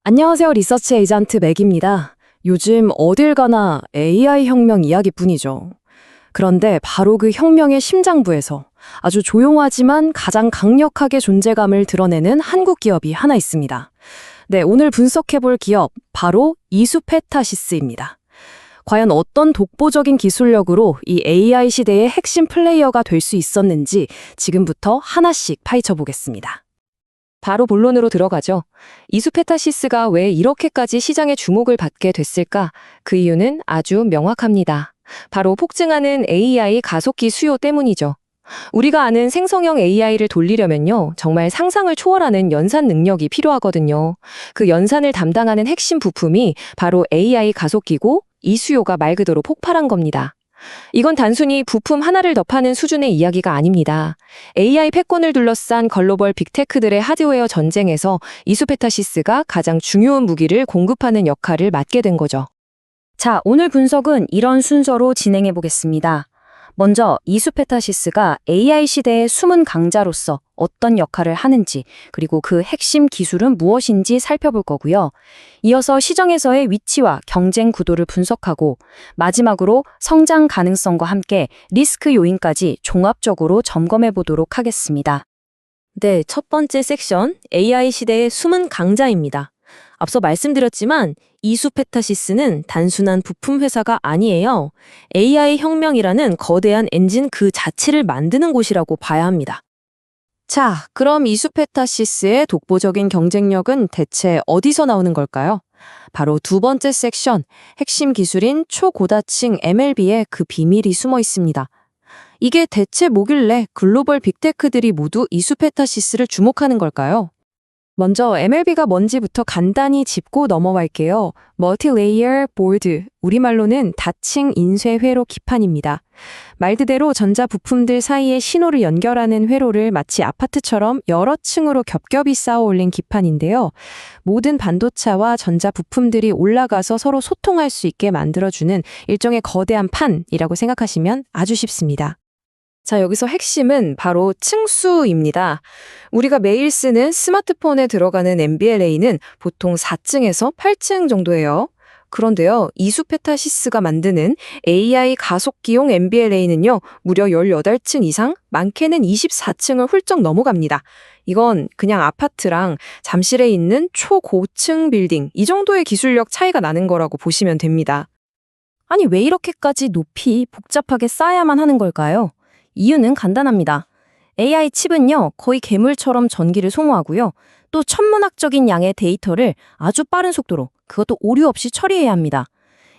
안녕하세요. 리서치 에이전트 맥입니다. 요즘 어딜 가나 AI 혁명 이야기뿐이죠. 그런데 바로 그 혁명의 심장부에서 아주 조용하지만 가장 강력하게 존재감을 드러내는 한국 기업이 하나 있습니다. 네, 오늘 분석해볼 기업, 바로 이수페타시스입니다. 과연 어떤 독보적인 기술력으로 이 AI 시대의 핵심 플레이어가 될 수 있었는지 지금부터 하나씩 파헤쳐 보겠습니다. 바로 본론으로 들어가죠. 이수페타시스가 왜 이렇게까지 시장의 주목을 받게 됐을까? 그 이유는 아주 명확합니다. 바로 폭증하는 AI 가속기 수요 때문이죠. 우리가 아는 생성형 AI를 돌리려면요, 정말 상상을 초월하는 연산 능력이 필요하거든요. 그 연산을 담당하는 핵심 부품이 바로 AI 가속기고, 이 수요가 말 그대로 폭발한 겁니다. 이건 단순히 부품 하나를 더 파는 수준의 이야기가 아닙니다. AI 패권을 둘러싼 글로벌 빅테크들의 하드웨어 전쟁에서 이수페타시스가 가장 중요한 무기를 공급하는 역할을 맡게 된 거죠. 자, 오늘 분석은 이런 순서로 진행해 보겠습니다. 먼저 이수페타시스가 AI 시대의 숨은 강자로서 어떤 역할을 하는지, 그리고 그 핵심 기술은 무엇인지 살펴볼 거고요. 이어서 시장에서의 위치와 경쟁 구도를 분석하고, 마지막으로 성장 가능성과 함께 리스크 요인까지 종합적으로 점검해 보도록 하겠습니다. 네, 첫 번째 섹션, AI 시대의 숨은 강자입니다. 앞서 말씀드렸지만 이수페타시스는 단순한 부품 회사가 아니에요. AI 혁명이라는 거대한 엔진 그 자체를 만드는 곳이라고 봐야 합니다. 자, 그럼 이수페타시스의 독보적인 경쟁력은 대체 어디서 나오는 걸까요? 바로 두 번째 섹션, 핵심 기술인 초고다층 MLB에 그 비밀이 숨어 있습니다. 이게 대체 뭐길래 글로벌 빅테크들이 모두 이수페타시스를 주목하는 걸까요? 먼저 MLB가 뭔지부터 간단히 짚고 넘어갈게요. 멀티레이어 보드, 우리말로는 다층 인쇄 회로 기판입니다. 말 그대로 전자 부품들 사이에 신호를 연결하는 회로를 마치 아파트처럼 여러 층으로 겹겹이 쌓아 올린 기판인데요. 모든 반도체와 전자 부품들이 올라가서 서로 소통할 수 있게 만들어주는 일종의 거대한 판이라고 생각하시면 아주 쉽습니다. 자, 여기서 핵심은 바로 층수입니다. 우리가 매일 쓰는 스마트폰에 들어가는 MBLA는 보통 4층에서 8층 정도예요. 그런데요, 이수페타시스가 만드는 AI 가속기용 MBLA는요, 무려 18층 이상, 많게는 24층을 훌쩍 넘어갑니다. 이건 그냥 아파트랑 잠실에 있는 초고층 빌딩, 이 정도의 기술력 차이가 나는 거라고 보시면 됩니다. 아니, 왜 이렇게까지 높이 복잡하게 쌓아야만 하는 걸까요? 이유는 간단합니다. AI 칩은요, 거의 괴물처럼 전기를 소모하고요. 또 천문학적인 양의 데이터를 아주 빠른 속도로, 그것도 오류 없이 처리해야 합니다.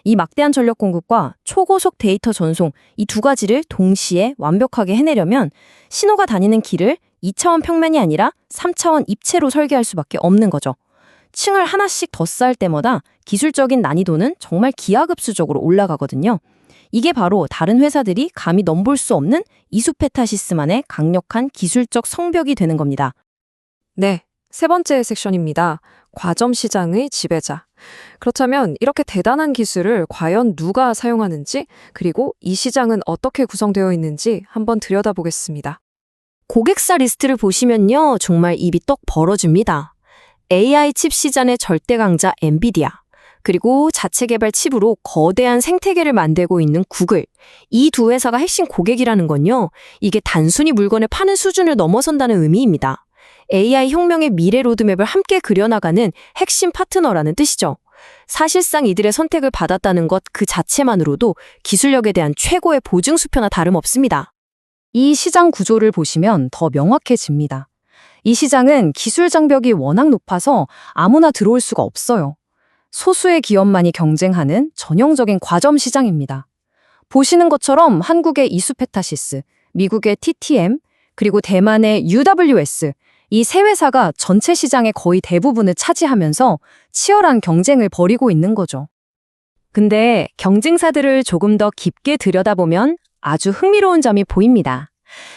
이 막대한 전력 공급과 초고속 데이터 전송, 이 두 가지를 동시에 완벽하게 해내려면 신호가 다니는 길을 2차원 평면이 아니라 3차원 입체로 설계할 수밖에 없는 거죠. 층을 하나씩 더 쌓을 때마다 기술적인 난이도는 정말 기하급수적으로 올라가거든요. 이게 바로 다른 회사들이 감히 넘볼 수 없는 이수페타시스만의 강력한 기술적 성벽이 되는 겁니다. 네, 세 번째 섹션입니다. 과점 시장의 지배자. 그렇다면 이렇게 대단한 기술을 과연 누가 사용하는지, 그리고 이 시장은 어떻게 구성되어 있는지 한번 들여다보겠습니다. 고객사 리스트를 보시면요, 정말 입이 떡 벌어집니다. AI 칩 시장의 절대 강자 엔비디아, 그리고 자체 개발 칩으로 거대한 생태계를 만들고 있는 구글. 이 두 회사가 핵심 고객이라는 건요, 이게 단순히 물건을 파는 수준을 넘어선다는 의미입니다. AI 혁명의 미래 로드맵을 함께 그려나가는 핵심 파트너라는 뜻이죠. 사실상 이들의 선택을 받았다는 것 그 자체만으로도 기술력에 대한 최고의 보증수표나 다름없습니다. 이 시장 구조를 보시면 더 명확해집니다. 이 시장은 기술 장벽이 워낙 높아서 아무나 들어올 수가 없어요. 소수의 기업만이 경쟁하는 전형적인 과점 시장입니다. 보시는 것처럼 한국의 이수페타시스, 미국의 TTM, 그리고 대만의 UWS, 이 세 회사가 전체 시장의 거의 대부분을 차지하면서 치열한 경쟁을 벌이고 있는 거죠. 근데 경쟁사들을 조금 더 깊게 들여다보면 아주 흥미로운 점이 보입니다.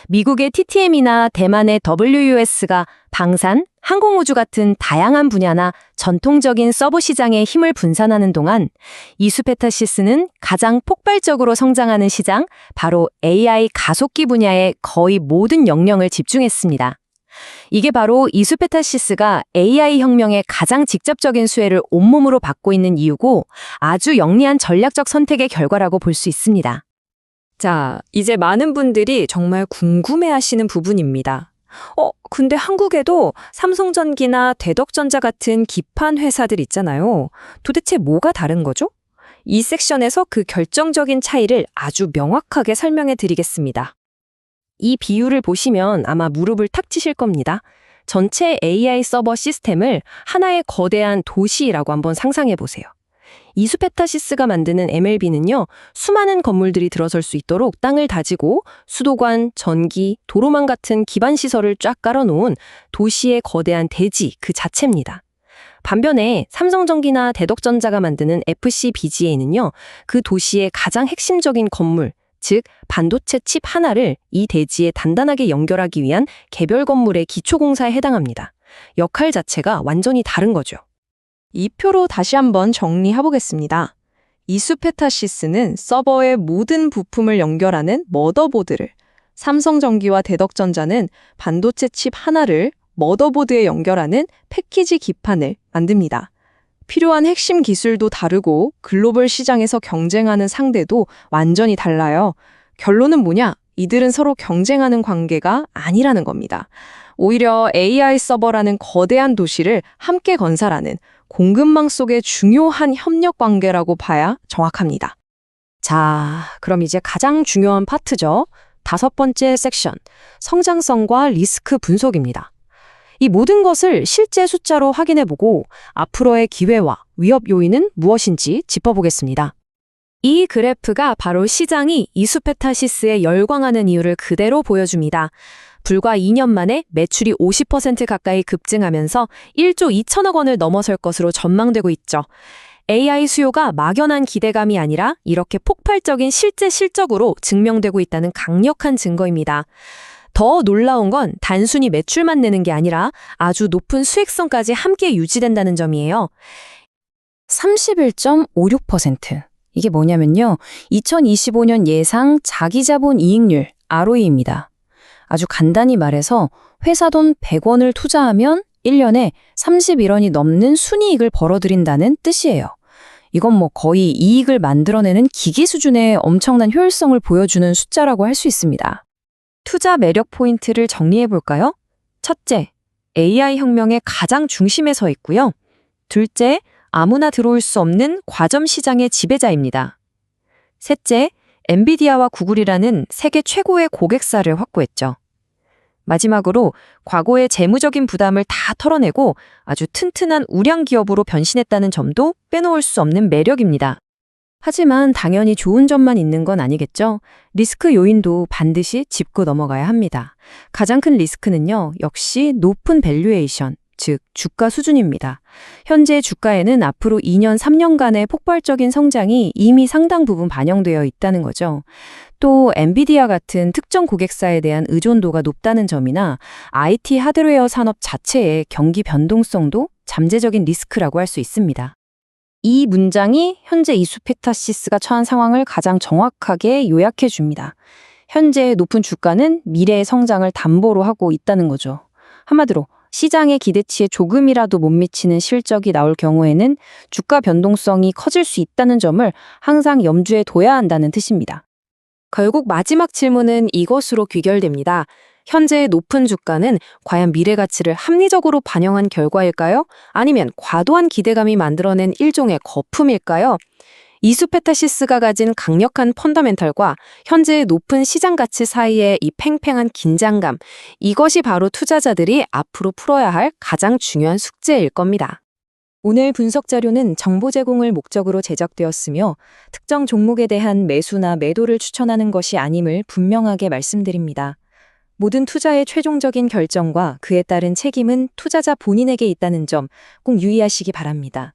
미국의 TTM이나 대만의 WUS가 방산, 항공우주 같은 다양한 분야나 전통적인 서버 시장에 힘을 분산하는 동안 이수페타시스는 가장 폭발적으로 성장하는 시장, 바로 AI 가속기 분야에 거의 모든 역량을 집중했습니다. 이게 바로 이수페타시스가 AI 혁명의 가장 직접적인 수혜를 온몸으로 받고 있는 이유고 아주 영리한 전략적 선택의 결과라고 볼 수 있습니다. 자, 이제 많은 분들이 정말 궁금해하시는 부분입니다. 근데 한국에도 삼성전기나 대덕전자 같은 기판 회사들 있잖아요. 도대체 뭐가 다른 거죠? 이 섹션에서 그 결정적인 차이를 아주 명확하게 설명해 드리겠습니다. 이 비율을 보시면 아마 무릎을 탁 치실 겁니다. 전체 AI 서버 시스템을 하나의 거대한 도시라고 한번 상상해 보세요. 이수페타시스가 만드는 MLB는요, 수많은 건물들이 들어설 수 있도록 땅을 다지고 수도관, 전기, 도로망 같은 기반 시설을 쫙 깔아놓은 도시의 거대한 대지 그 자체입니다. 반면에 삼성전기나 대덕전자가 만드는 FCBGA는요, 그 도시의 가장 핵심적인 건물, 즉 반도체 칩 하나를 이 대지에 단단하게 연결하기 위한 개별 건물의 기초공사에 해당합니다. 역할 자체가 완전히 다른 거죠. 이 표로 다시 한번 정리해보겠습니다. 이수페타시스는 서버의 모든 부품을 연결하는 머더보드를, 삼성전기와 대덕전자는 반도체 칩 하나를 머더보드에 연결하는 패키지 기판을 만듭니다. 필요한 핵심 기술도 다르고 글로벌 시장에서 경쟁하는 상대도 완전히 달라요. 결론은 뭐냐? 이들은 서로 경쟁하는 관계가 아니라는 겁니다. 오히려 AI 서버라는 거대한 도시를 함께 건설하는 공급망 속의 중요한 협력 관계라고 봐야 정확합니다. 자, 그럼 이제 가장 중요한 파트죠. 5번째 섹션, 성장성과 리스크 분석입니다. 이 모든 것을 실제 숫자로 확인해보고 앞으로의 기회와 위협 요인은 무엇인지 짚어보겠습니다. 이 그래프가 바로 시장이 이수페타시스에 열광하는 이유를 그대로 보여줍니다. 불과 2년 만에 매출이 50% 가까이 급증하면서 1조 2천억 원을 넘어설 것으로 전망되고 있죠. AI 수요가 막연한 기대감이 아니라 이렇게 폭발적인 실제 실적으로 증명되고 있다는 강력한 증거입니다. 더 놀라운 건 단순히 매출만 내는 게 아니라 아주 높은 수익성까지 함께 유지된다는 점이에요. 31.56%. 이게 뭐냐면요. 2025년 예상 자기자본 이익률, ROE입니다. 아주 간단히 말해서 회사 돈 100원을 투자하면 1년에 31원이 넘는 순이익을 벌어들인다는 뜻이에요. 이건 뭐 거의 이익을 만들어내는 기계 수준의 엄청난 효율성을 보여주는 숫자라고 할 수 있습니다. 투자 매력 포인트를 정리해 볼까요? 첫째, AI 혁명의 가장 중심에 서 있고요. 둘째, 아무나 들어올 수 없는 과점 시장의 지배자입니다. 셋째, 엔비디아와 구글이라는 세계 최고의 고객사를 확보했죠. 마지막으로 과거의 재무적인 부담을 다 털어내고 아주 튼튼한 우량 기업으로 변신했다는 점도 빼놓을 수 없는 매력입니다. 하지만 당연히 좋은 점만 있는 건 아니겠죠? 리스크 요인도 반드시 짚고 넘어가야 합니다. 가장 큰 리스크는요, 역시 높은 밸류에이션, 즉 주가 수준입니다. 현재 주가에는 앞으로 2년, 3년간의 폭발적인 성장이 이미 상당 부분 반영되어 있다는 거죠. 또 엔비디아 같은 특정 고객사에 대한 의존도가 높다는 점이나 IT 하드웨어 산업 자체의 경기 변동성도 잠재적인 리스크라고 할 수 있습니다. 이 문장이 현재 이수페타시스가 처한 상황을 가장 정확하게 요약해 줍니다. 현재의 높은 주가는 미래의 성장을 담보로 하고 있다는 거죠. 한마디로 시장의 기대치에 조금이라도 못 미치는 실적이 나올 경우에는 주가 변동성이 커질 수 있다는 점을 항상 염두에 둬야 한다는 뜻입니다. 결국 마지막 질문은 이것으로 귀결됩니다. 현재의 높은 주가는 과연 미래 가치를 합리적으로 반영한 결과일까요? 아니면 과도한 기대감이 만들어낸 일종의 거품일까요? 이수페타시스가 가진 강력한 펀더멘털과 현재의 높은 시장 가치 사이의 이 팽팽한 긴장감, 이것이 바로 투자자들이 앞으로 풀어야 할 가장 중요한 숙제일 겁니다. 오늘 분석 자료는 정보 제공을 목적으로 제작되었으며 특정 종목에 대한 매수나 매도를 추천하는 것이 아님을 분명하게 말씀드립니다. 모든 투자의 최종적인 결정과 그에 따른 책임은 투자자 본인에게 있다는 점 꼭 유의하시기 바랍니다.